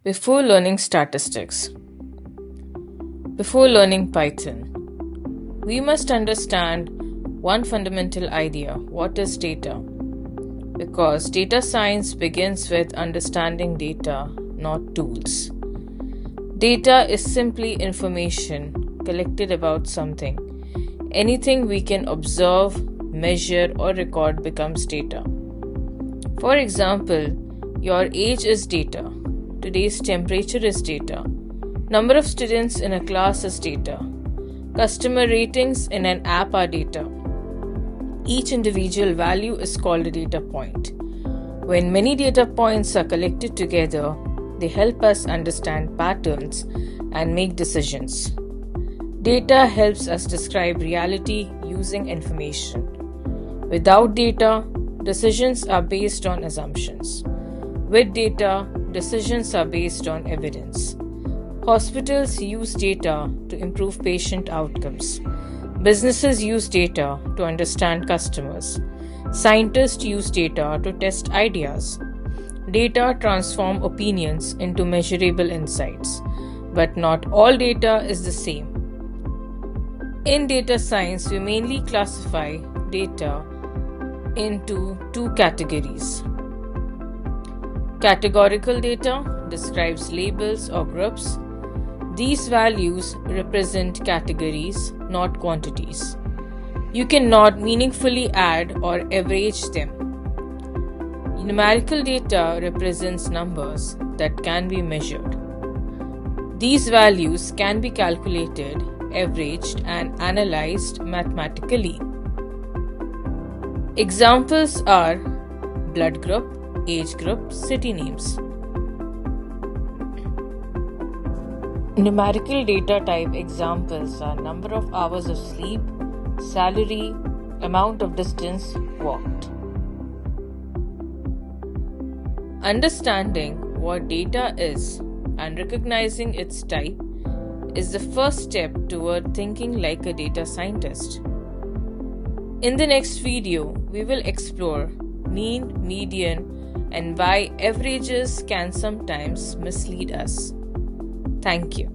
Before learning statistics, before learning Python, we must understand one fundamental idea: what is data? Because data science begins with understanding data, not tools. Data is simply information collected about something. Anything we can observe, measure, or record becomes data. For example, your age is data. Today's temperature is data. Number of students in a class is data. Customer ratings in an app are data. Each individual value is called a data point. When many data points are collected together, they help us understand patterns and make decisions. Data helps us describe reality using information. Without data, decisions are based on assumptions. With data, decisions are based on evidence. Hospitals use data to improve patient outcomes. Businesses use data to understand customers. Scientists use data to test ideas. Data transform opinions into measurable insights. But not all data is the same. In data science, we mainly classify data into two categories. Categorical data describes labels or groups. These values represent categories, not quantities. You cannot meaningfully add or average them. Numerical data represents numbers that can be measured. These values can be calculated, averaged, and analyzed mathematically. Examples are blood group, age group, city names. Numerical data type examples are number of hours of sleep, salary, amount of distance walked. Understanding what data is and recognizing its type is the first step toward thinking like a data scientist. In the next video, we will explore mean, median, and why averages can sometimes mislead us. Thank you.